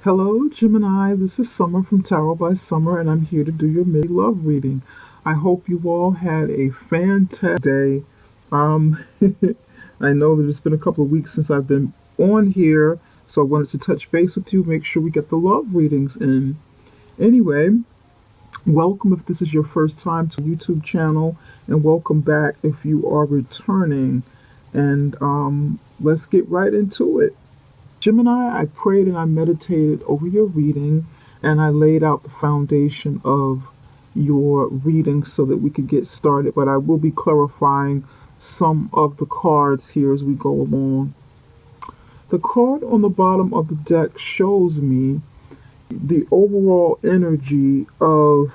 Hello, Gemini. This is Summer from Tarot by Summer, and I'm here to do your May love reading. I hope you all had a fantastic day. Um, I know that it's been a couple of weeks since I've been on here, so I wanted to touch base with you, make sure we get the love readings in. Anyway, welcome if this is your first time to the YouTube channel, and welcome back if you are returning. And let's get right into it. Gemini, I prayed and I meditated over your reading, and I laid out the foundation of your reading so that we could get started. But I will be clarifying some of the cards here as we go along. The card on the bottom of the deck shows me the overall energy of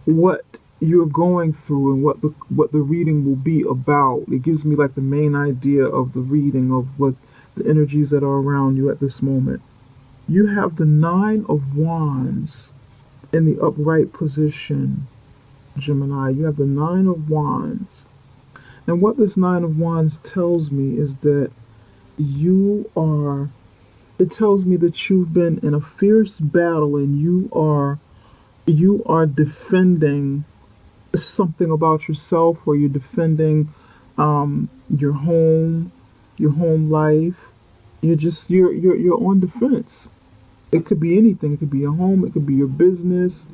what you're going through and what the reading will be about. It gives me like the main idea of the reading of what the energies that are around you at this moment. You have the Nine of Wands in the upright position, Gemini. You have the Nine of Wands. And what this Nine of Wands tells me is that it tells me that you've been in a fierce battle and you are defending something about yourself, or you're defending your home life. You're on defense. It could be anything. It could be your home, it could be your business,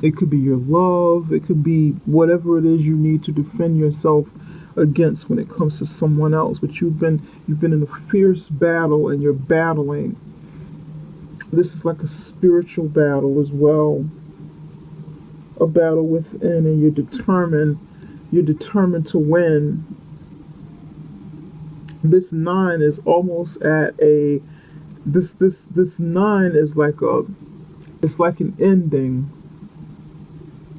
it could be your love, it could be whatever it is you need to defend yourself against when it comes to someone else. But you've been in a fierce battle, and you're battling. This is like a spiritual battle as well. A battle within, and you're determined to win. This nine is almost at a this nine is like an ending,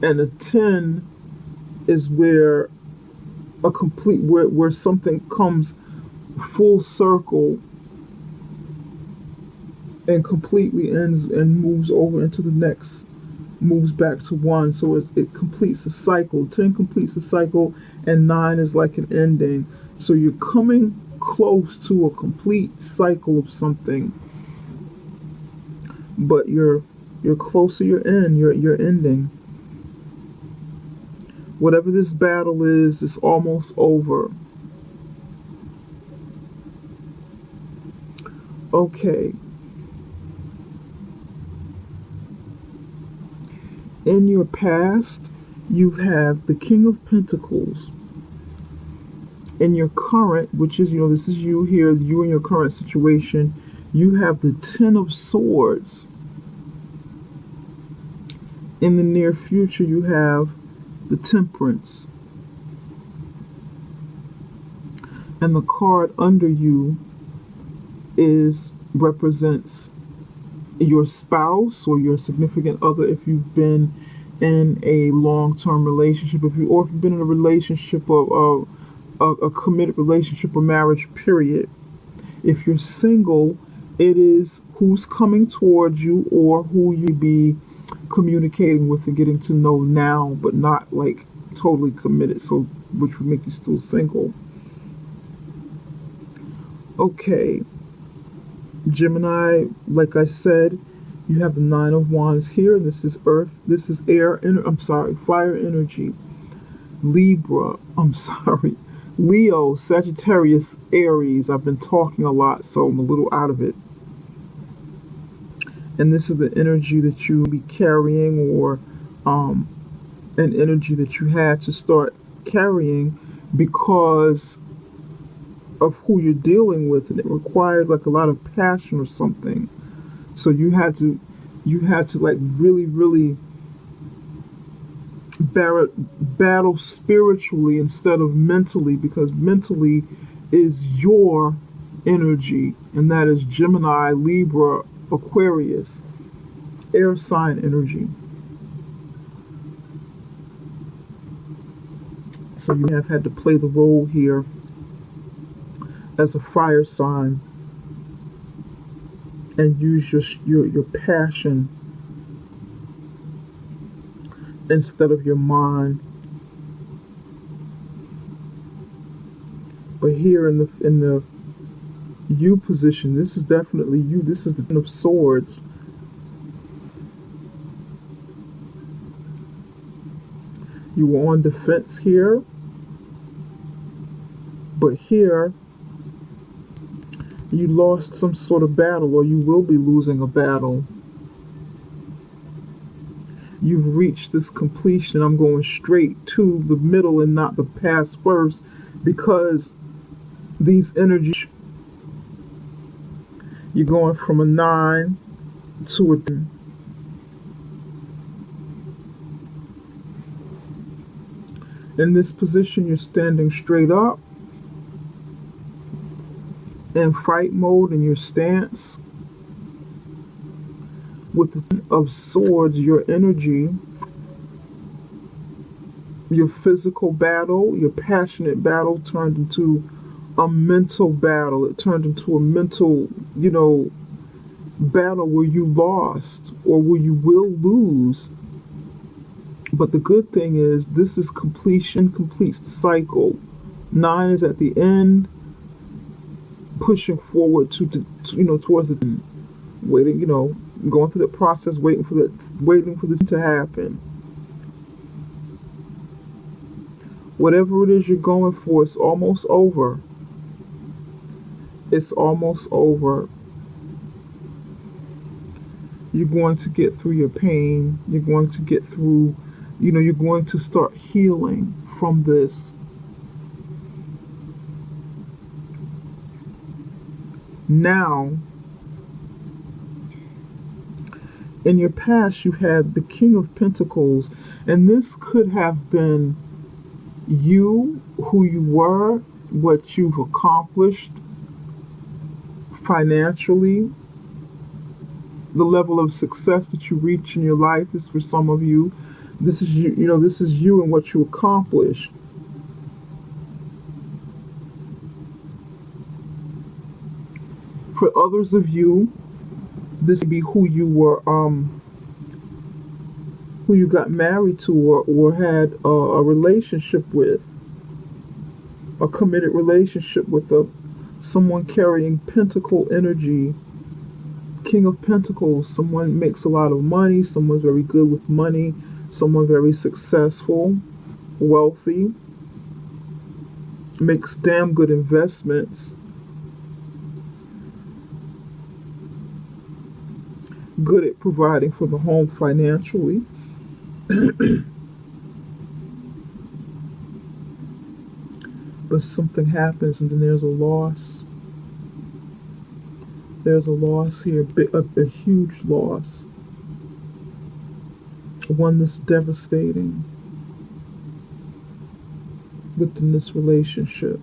and a 10 is where where something comes full circle and completely ends and moves over into the next, moves back to one. So it completes the cycle. 10 completes the cycle, and 9 is like an ending. So you're coming close to a complete cycle of something, but you're closer. You're ending. Whatever this battle is, it's almost over. Okay. In your past, you have the King of Pentacles. In your current, which is, this is you here, you in your current situation, you have the Ten of Swords. In the near future, you have the Temperance. And the card under you represents your spouse or your significant other if you've been in a long-term relationship, or if you've been in a relationship of a committed relationship or marriage period. If you're single, it is who's coming towards you or who you be communicating with and getting to know now, but not like totally committed, so which would make you still single. Okay, Gemini, like I said, you have the Nine of Wands here. This is earth, this is fire energy. Leo, Sagittarius, Aries. I've been talking a lot, so I'm a little out of it. And this is the energy that you be carrying, or an energy that you had to start carrying because of who you're dealing with, and it required like a lot of passion or something. So you had to like really battle spiritually instead of mentally, because mentally is your energy, and that is Gemini, Libra, Aquarius, air sign energy. So you have had to play the role here as a fire sign and use your passion instead of your mind. But here in the you position. This is definitely you. This is the Ten of Swords. You were on defense here, but here you lost some sort of battle, or you will be losing a battle. You've reached this completion. I'm going straight to the middle and not the past first, because these energies, you're going from a 9 to a 10. In this position, you're standing straight up in fight mode in your stance. With the Ten of Swords, your energy, your physical battle, your passionate battle turned into a mental battle. It turned into a mental, battle where you lost or where you will lose. But the good thing is, this is completion, completes the cycle. 9 is at the end, pushing forward towards the end. Waiting, going through the process, waiting for this to happen. Whatever it is you're going for, it's almost over. It's almost over. You're going to get through your pain. You're going to get through, you're going to start healing from this. Now, in your past, you had the King of Pentacles, and this could have been you, who you were, what you've accomplished financially, the level of success that you reach in your life. This for some of you. This is you, this is you and what you accomplished. For others of you, this would be who you were, who you got married to, or had a relationship with, a committed relationship with someone carrying Pentacle energy, King of Pentacles. Someone makes a lot of money, someone's very good with money, someone very successful, wealthy, makes damn good investments, good at providing for the home financially. But something happens and then there's a loss. There's a loss here, a huge loss. One that's devastating within this relationship.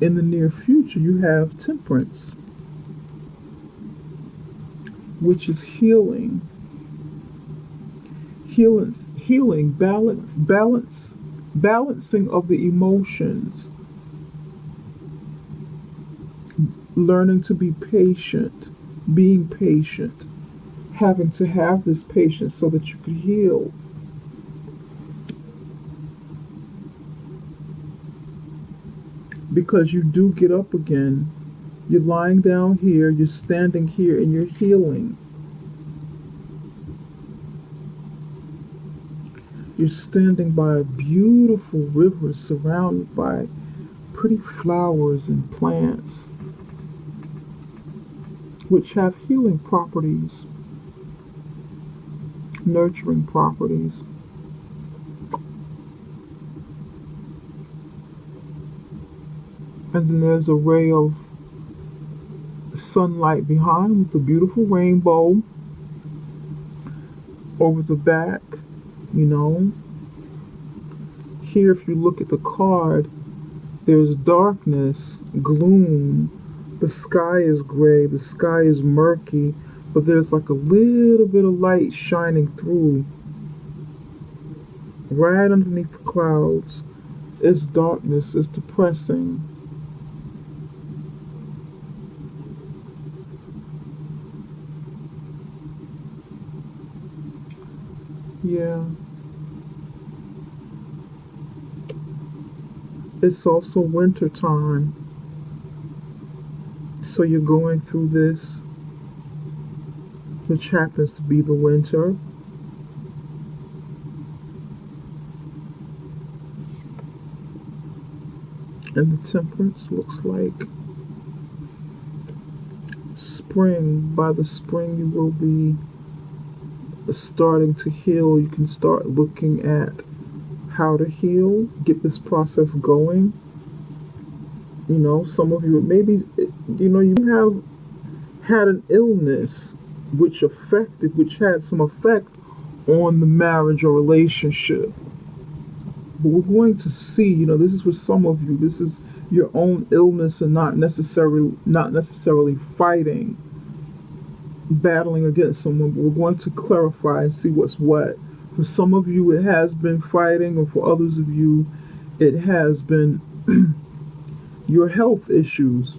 In the near future, you have Temperance, which is healing, balancing of the emotions, learning to be patient, being patient, having to have this patience so that you could heal. Because you do get up again. You're lying down here, you're standing here, and you're healing. You're standing by a beautiful river surrounded by pretty flowers and plants, which have healing properties, nurturing properties. And then there's a ray of sunlight behind with a beautiful rainbow over the back, Here, if you look at the card, there's darkness, gloom. The sky is gray, the sky is murky, but there's like a little bit of light shining through. Right underneath the clouds. It's darkness, it's depressing. Yeah. It's also winter time. So you're going through this, which happens to be the winter. And the temperance looks like spring. By the spring, you will be starting to heal. You can start looking at how to heal, get this process going. You know, some of you, maybe, you know, you have had an illness which had some effect on the marriage or relationship. But we're going to see, you know, this is for some of you, this is your own illness and not necessarily fighting, battling against someone, but we're going to clarify and see what's what. For some of you, it has been fighting, or for others of you, it has been your health issues.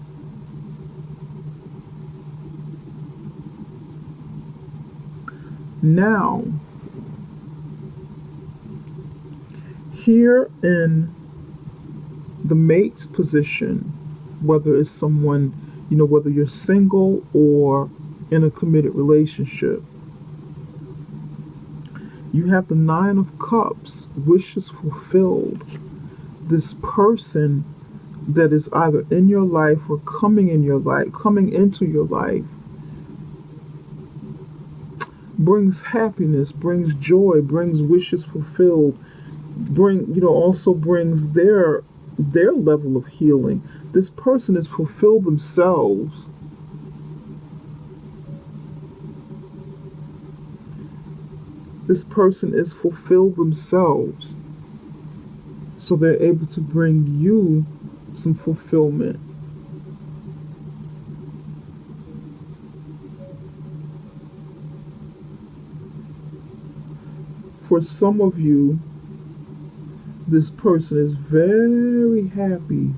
Now, here in the mate's position, whether it's someone, you know, whether you're single or in a committed relationship, you have the Nine of Cups, wishes fulfilled. This person that is either in your life or coming into your life, brings happiness, brings joy, brings wishes fulfilled, also brings their level of healing. This person has fulfilled themselves. This person is fulfilled themselves. So they're able to bring you some fulfillment. For some of you, this person is very happy,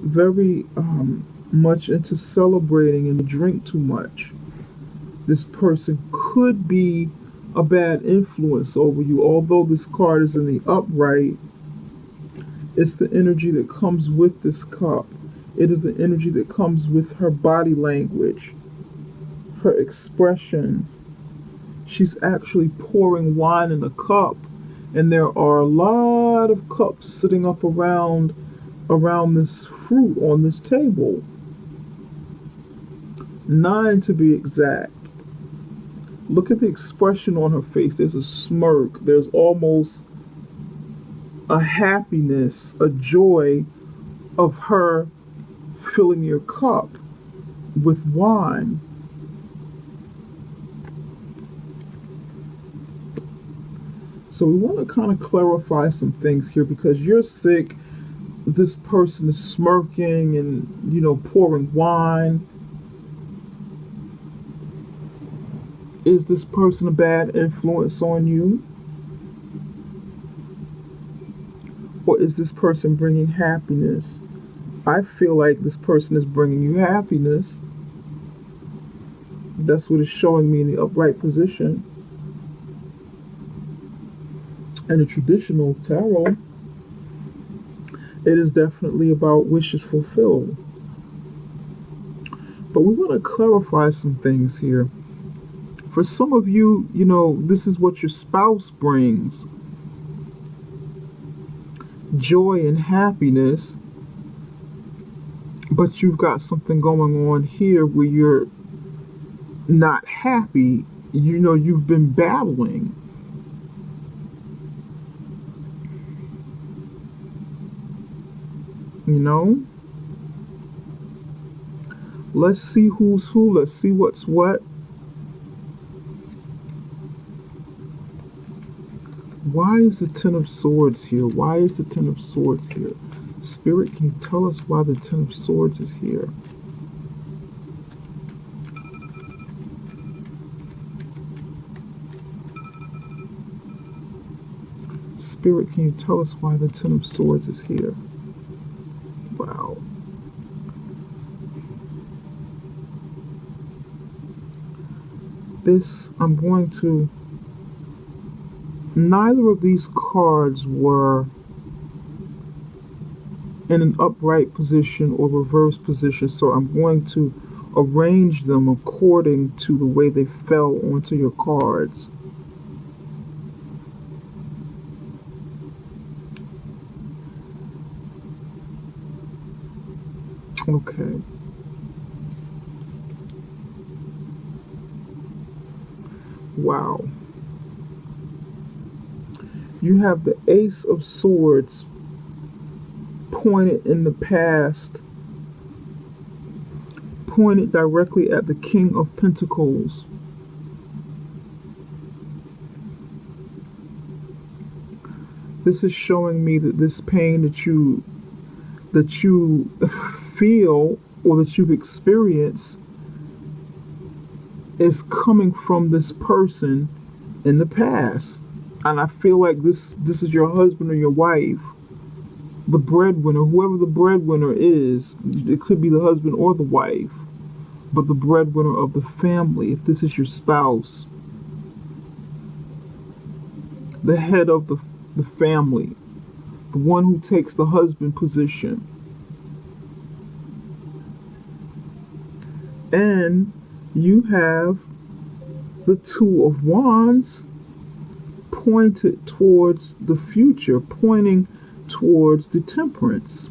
very much into celebrating and drink too much. This person could be a bad influence over you. Although this card is in the upright, it's the energy that comes with this cup. It is the energy that comes with her body language, her expressions. She's actually pouring wine in a cup, and there are a lot of cups sitting up around this fruit on this table. 9 to be exact. Look at the expression on her face. There's a smirk. There's almost a happiness, a joy of her filling your cup with wine. So we want to kind of clarify some things here, because you're sick. This person is smirking and, you know, pouring wine. Is this person a bad influence on you? Or is this person bringing happiness? I feel like this person is bringing you happiness. That's what it's showing me in the upright position. And the traditional tarot, it is definitely about wishes fulfilled. But we want to clarify some things here. For some of you, you know, this is what your spouse brings. Joy and happiness. But you've got something going on here where you're not happy. You know, you've been battling. You know? Let's see who's who. Let's see what's what. Why is the Ten of Swords here? Why is the Ten of Swords here? Spirit, can you tell us why the Ten of Swords is here? Spirit, can you tell us why the Ten of Swords is here? Wow. I'm going to... Neither of these cards were in an upright position or reverse position. So I'm going to arrange them according to the way they fell onto your cards. Okay. Wow. You have the Ace of Swords pointed in the past, pointed directly at the King of Pentacles. This is showing me that this pain that you feel or that you've experienced is coming from this person in the past. And I feel like this is your husband or your wife, the breadwinner, whoever the breadwinner is. It could be the husband or the wife, but the breadwinner of the family, if this is your spouse, the head of the family, the one who takes the husband position. And you have the Two of Wands pointed towards the future, pointing towards the Temperance.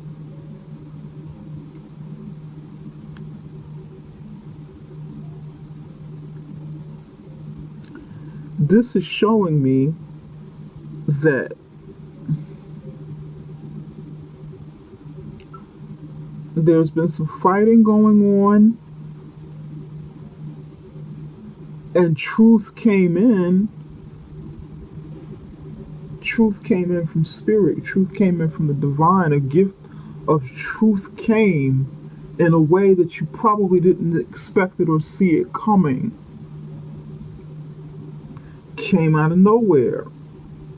This is showing me that there's been some fighting going on, and truth came in. Truth came in from spirit. Truth came in from the divine. A gift of truth came in a way that you probably didn't expect it or see it coming. Came out of nowhere.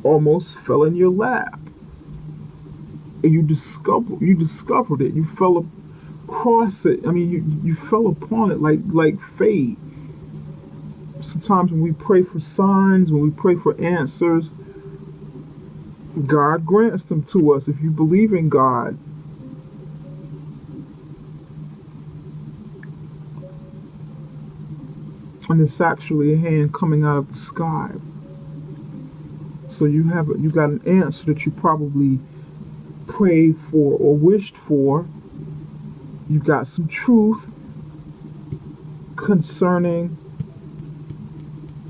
Almost fell in your lap. And you discovered it. You fell across it. I mean, you fell upon it like fate. Sometimes when we pray for signs, when we pray for answers, God grants them to us if you believe in God. And it's actually a hand coming out of the sky. So you got an answer that you probably prayed for or wished for. You got some truth concerning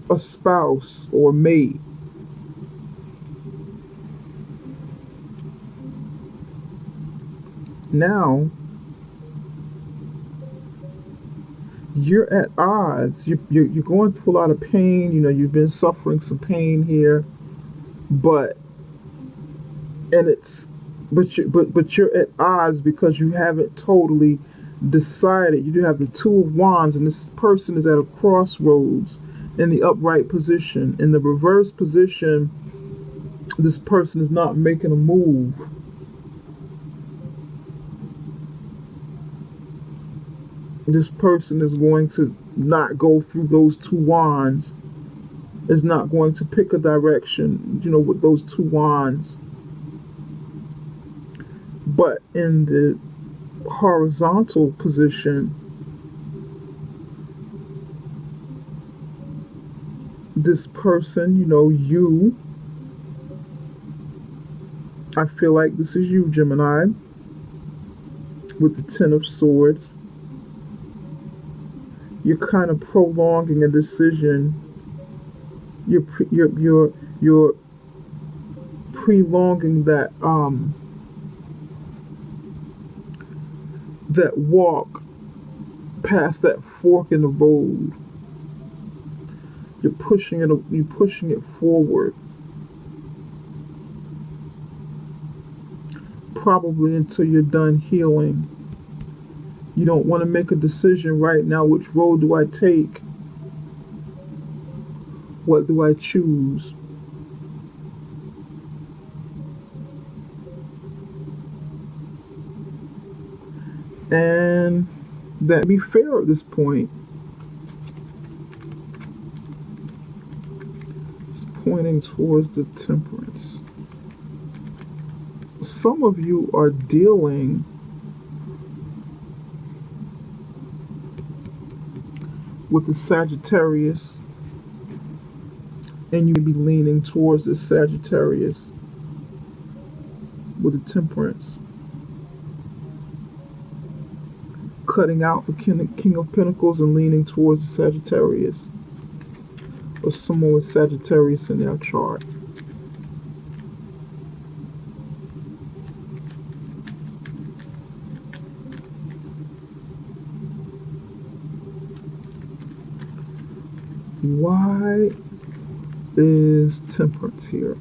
a spouse or mate. Now you're at odds. You're going through a lot of pain. You know, you've been suffering some pain here, but you're at odds because you haven't totally decided. You do have the Two of Wands, and this person is at a crossroads in the upright position. In the reverse position, this person is not making a move. This person is going to not go through those two wands, is not going to pick a direction, with those two wands. But in the horizontal position, this person, I feel like this is you, Gemini, with the Ten of Swords. You're kind of prolonging a decision. You're prolonging that that walk past that fork in the road. You're pushing it forward. Probably until you're done healing. You don't want to make a decision right now. Which road do I take? What do I choose? And that be fair at this point. It's pointing towards the Temperance. some of you are dealing with the Sagittarius, and you may be leaning towards the Sagittarius with the Temperance. Cutting out the King of Pentacles and leaning towards the Sagittarius, or someone with Sagittarius in their chart. Why is Temperance here?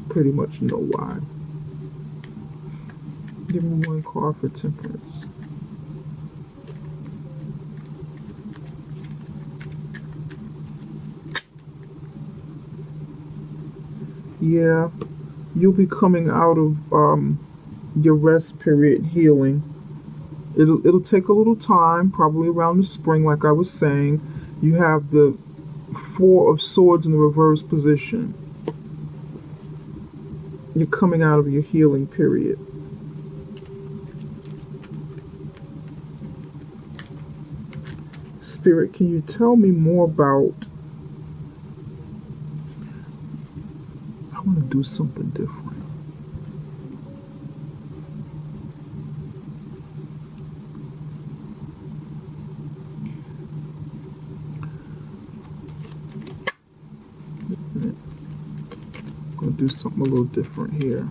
Pretty much know why. Give me one card for Temperance. Yeah, you'll be coming out of your rest period, healing. It'll take a little time, probably around the spring, like I was saying. You have the Four of Swords in the reverse position. You're coming out of your healing period. Spirit, can you tell me more about... I want to do something different. I'm going to do something a little different here.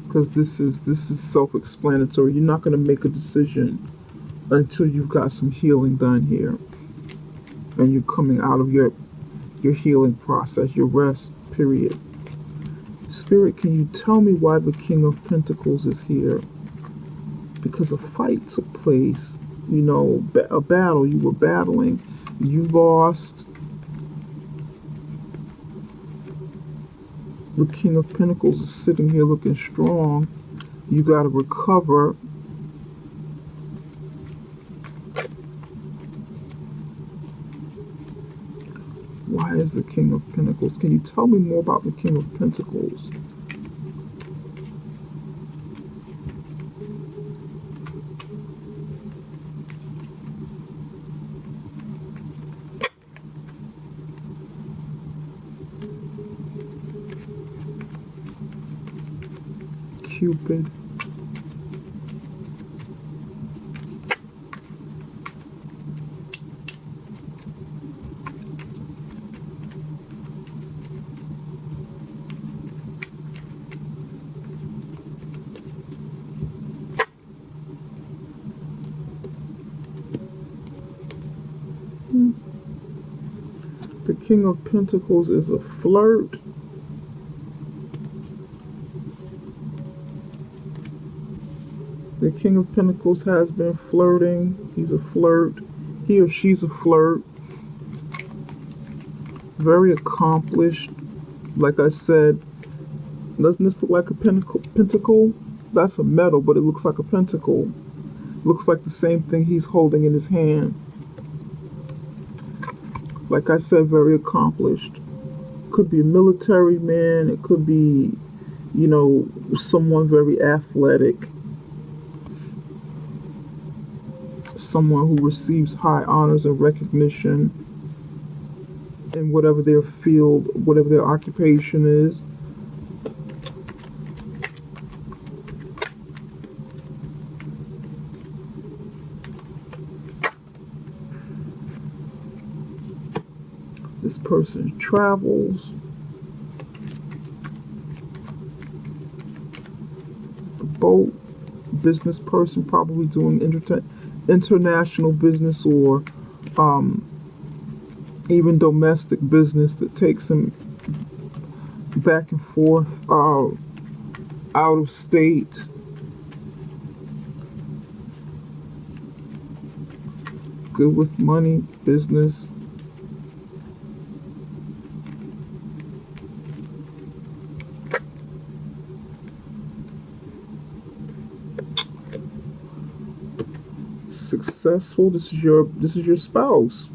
Because this is self-explanatory. You're not going to make a decision until you've got some healing done here. And you're coming out of your healing process, your rest period. Spirit, can you tell me why the King of Pentacles is here? Because a fight took place, you know, a battle. You were battling, you lost. The King of Pentacles is sitting here looking strong. You got to recover. Why is the King of Pentacles? Can you tell me more about the King of Pentacles? Cupid. The King of Pentacles is a flirt. The King of Pentacles has been flirting. He's a flirt. He or she's a flirt. Very accomplished. Like I said, doesn't this look like a pentacle? That's a metal, but it looks like a pentacle. Looks like the same thing he's holding in his hand. Like I said, very accomplished. Could be a military man. It could be, you know, someone very athletic. Someone who receives high honors and recognition in whatever their field, whatever their occupation is. This person travels. The boat, business person, probably doing international business or even domestic business that takes him back and forth out of state. Good with money, business. Successful. This is your spouse.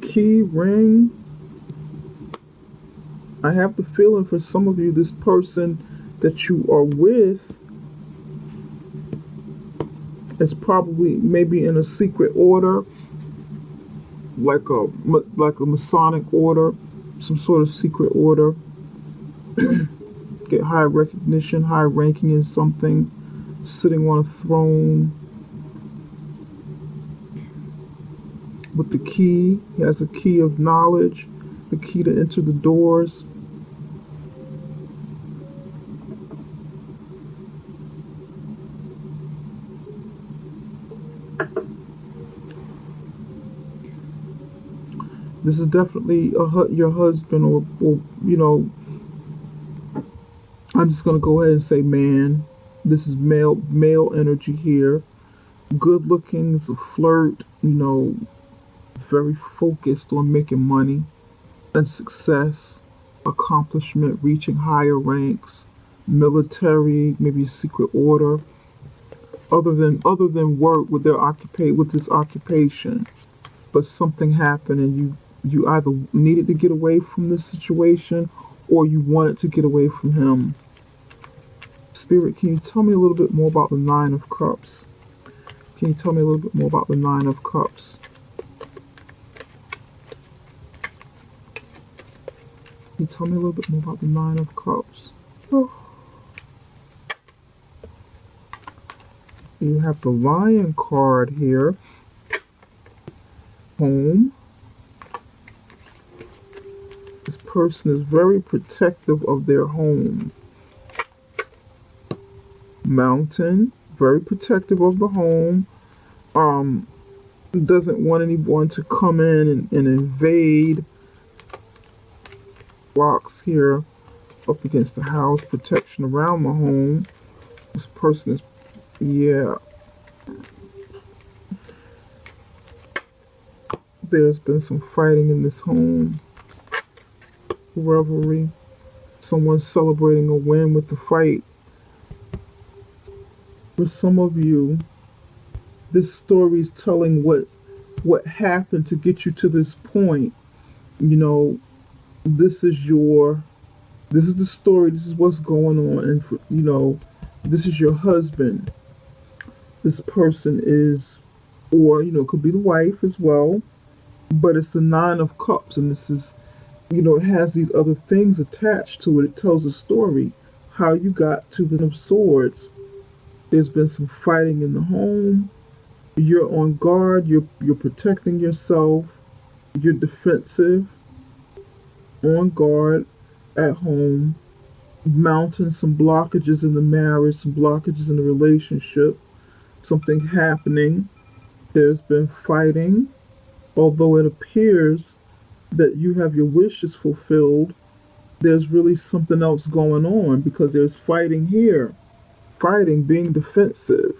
Key ring. I have the feeling for some of you, this person that you are with is probably maybe in a secret order, like a Masonic order, some sort of secret order. Get high recognition, high ranking in something, sitting on a throne with the key. He has a key of knowledge, the key to enter the doors. This is definitely your husband, or I'm just gonna go ahead and say man. This is male energy here. Good looking, is a flirt. Very focused on making money and success, accomplishment, reaching higher ranks, military, maybe a secret order. Other than work with this occupation, but something happened and you either needed to get away from this situation or you wanted to get away from him. Spirit, can you tell me a little bit more about the Nine of Cups? Can you tell me a little bit more about the Nine of Cups? Can you tell me a little bit more about the Nine of Cups? You have the Lion card here. Home. This person is very protective of their home. Mountain, very protective of the home. Doesn't want anyone to come in and invade. Blocks here up against the house, protection around the home. This person is, yeah. There's been some fighting in this home. Revelry. Someone's celebrating a win with the fight. For some of you, this story is telling what happened to get you to this point. This is the story. This is what's going on, and this is your husband. This person is, or could be the wife as well, but it's the Nine of Cups, and this is, it has these other things attached to it. It tells a story how you got to the Ten of Swords. There's been some fighting in the home. You're on guard. You're protecting yourself. You're defensive. On guard at home. Mounting some blockages in the marriage, some blockages in the relationship. Something happening. There's been fighting. Although it appears that you have your wishes fulfilled, there's really something else going on because there's fighting here. Fighting, being defensive,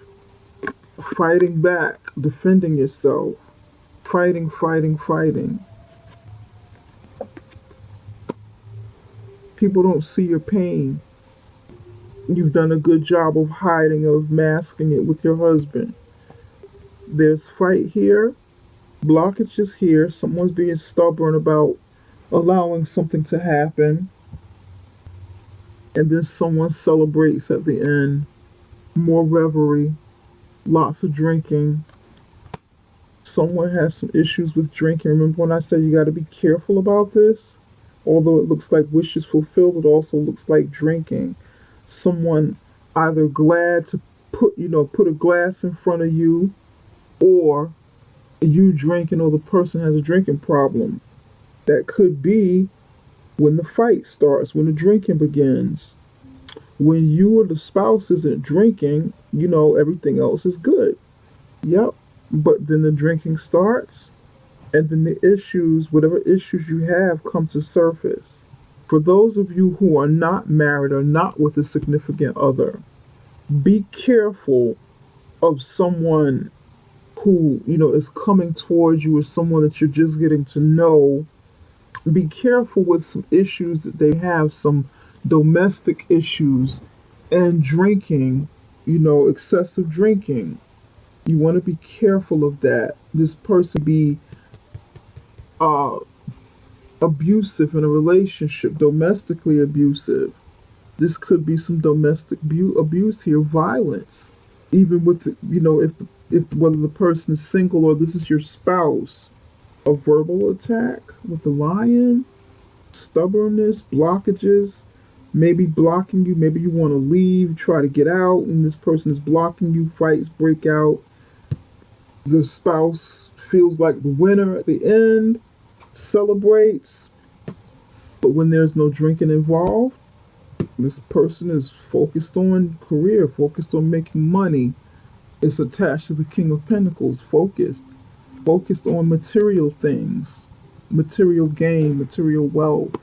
fighting back, defending yourself, fighting. People don't see your pain. You've done a good job of hiding, of masking it with your husband. There's fight here, blockages here, someone's being stubborn about allowing something to happen, and then someone celebrates at the end. More revelry, lots of drinking. Someone has some issues with drinking. Remember when I said you got to be careful about this? Although it looks like wishes fulfilled, it also looks like drinking. Someone either glad to put a glass in front of you, or you drinking, or the person has a drinking problem. That could be when the fight starts, when the drinking begins. When you or the spouse isn't drinking, everything else is good. Yep. But then the drinking starts, and then the issues, whatever issues you have, come to surface. For those of you who are not married or not with a significant other, be careful of someone who, is coming towards you, or someone that you're just getting to know. Be careful with some issues that they have, some domestic issues, and drinking, excessive drinking. You want to be careful of that. This person be a abusive in a relationship, domestically abusive. This could be some domestic abuse here, violence. Even with, if whether the person is single or this is your spouse, a verbal attack with the lion, stubbornness, blockages, maybe blocking you, maybe you want to leave, try to get out, and this person is blocking you, fights break out. The spouse feels like the winner at the end, celebrates, but when there's no drinking involved, this person is focused on career, focused on making money. It's attached to the King of Pentacles, focused on material things, material gain, material wealth,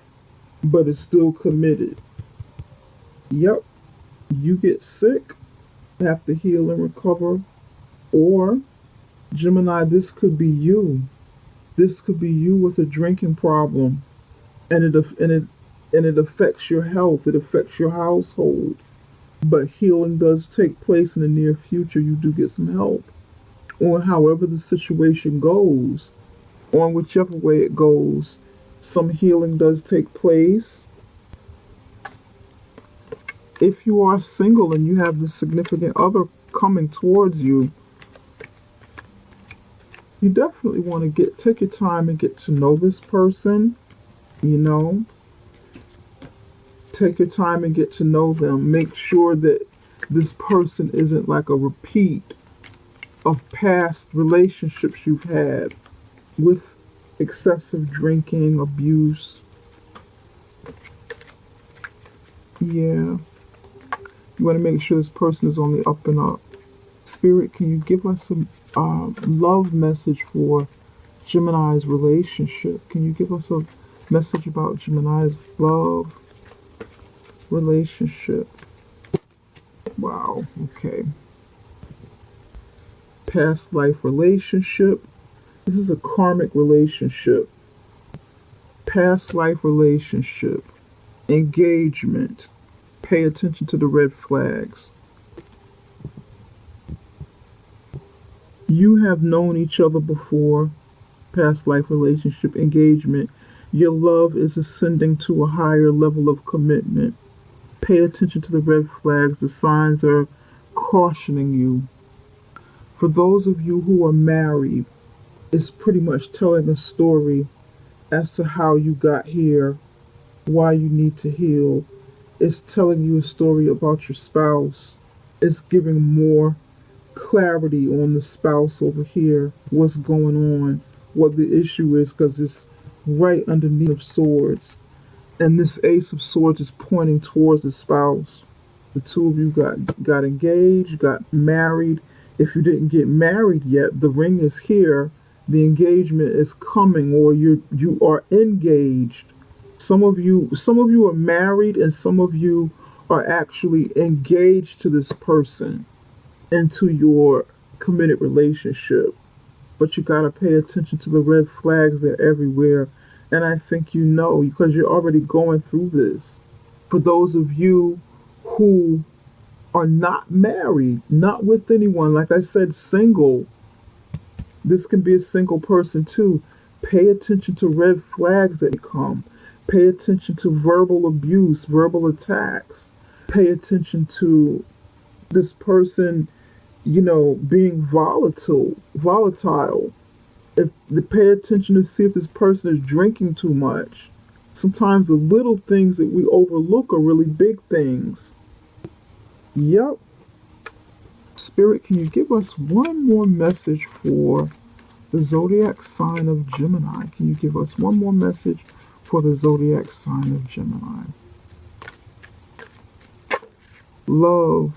but it's still committed. Yep, you get sick, have to heal and recover, or Gemini, this could be you. This could be you with a drinking problem, and it affects your health. It affects your household. But healing does take place in the near future. You do get some help on however the situation goes, on whichever way it goes. Some healing does take place. If you are single and you have this significant other coming towards you, you definitely want to take your time and get to know this person, Take your time and get to know them. Make sure that this person isn't like a repeat of past relationships you've had with excessive drinking, abuse. Yeah. You want to make sure this person is on the up and up. Spirit, can you give us a love message for Gemini's relationship? Can you give us a message about Gemini's love relationship? Wow, okay. Past life relationship. This is a karmic relationship. Past life relationship. Engagement. Pay attention to the red flags. You have known each other before. Past life relationship. Engagement. Your love is ascending to a higher level of commitment. Pay attention to the red flags. The signs are cautioning you. For those of you who are married, it's pretty much telling a story as to how you got here, why you need to heal. It's telling you a story about your spouse. It's giving more clarity on the spouse over here, what's going on, what the issue is, because it's right underneath of swords. And this Ace of Swords is pointing towards the spouse. The two of you got engaged, got married. If you didn't get married yet, the ring is here. The engagement is coming, or you are engaged. Some of you are married, and some of you are actually engaged to this person, into your committed relationship. But you gotta pay attention to the red flags. They're everywhere. And I think you know, because you're already going through this. For those of you who are not married, not with anyone, like I said, single, this can be a single person too. Pay attention to red flags that come. Pay attention to verbal abuse, verbal attacks. Pay attention to this person, being volatile. Pay attention to see if this person is drinking too much. Sometimes the little things that we overlook are really big things. Yep. Spirit, can you give us one more message for the zodiac sign of Gemini? Can you give us one more message for the zodiac sign of Gemini? Love.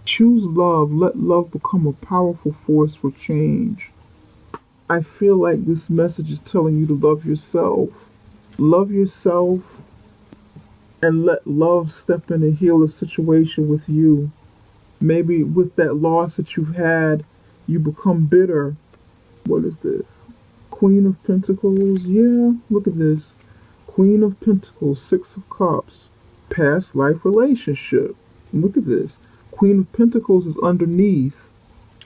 Choose love. Let love become a powerful force for change. I feel like this message is telling you to love yourself. Love yourself and let love step in and heal the situation with you. Maybe with that loss that you've had, you become bitter. What is this? Queen of Pentacles. Yeah, look at this. Queen of Pentacles, Six of Cups. Past life relationship. Look at this. Queen of Pentacles is underneath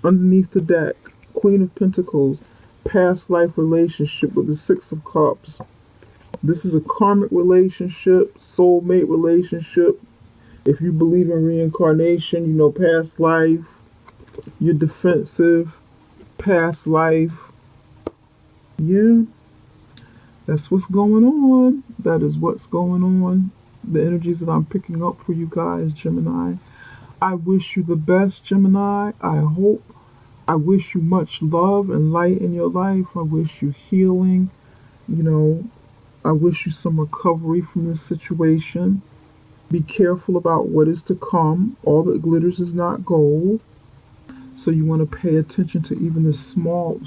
the deck. Queen of Pentacles, past life relationship with the Six of Cups. This is a karmic relationship, soulmate relationship. If you believe in reincarnation, you know, past life, you're defensive, past life. Yeah, that's what's going on. That is what's going on. The energies that I'm picking up for you guys, Gemini. I wish you the best, Gemini. I wish you much love and light in your life. I wish you healing. You know, I wish you some recovery from this situation. Be careful about what is to come. All that glitters is not gold. So you want to pay attention to even the small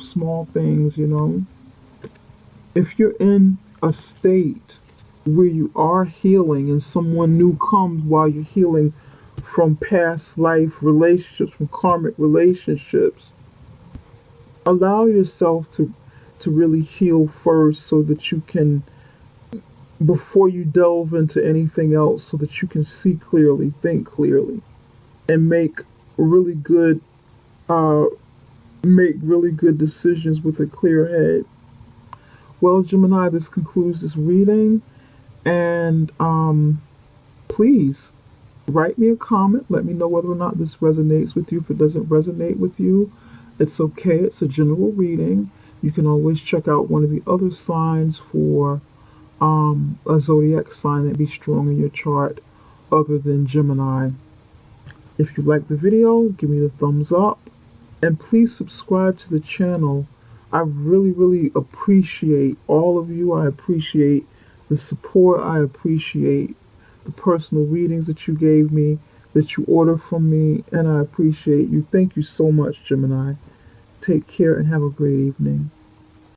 things, you know. If you're in a state where you are healing and someone new comes while you're healing from past life relationships, from karmic relationships, allow yourself to really heal first so that you can, before you delve into anything else, so that you can see clearly, think clearly, and really good uh make really good decisions with a clear head. Well, Gemini, this concludes this reading, and please write me a comment. Let me know whether or not this resonates with you. If it doesn't resonate with you, it's okay. It's a general reading. You can always check out one of the other signs for a zodiac sign that be strong in your chart other than Gemini. If you like the video, give me the thumbs up, and please subscribe to the channel. I really appreciate all of you. I appreciate the support. I appreciate the personal readings that you gave me, that you order from me, and I appreciate you. Thank you so much, Gemini. Take care and have a great evening.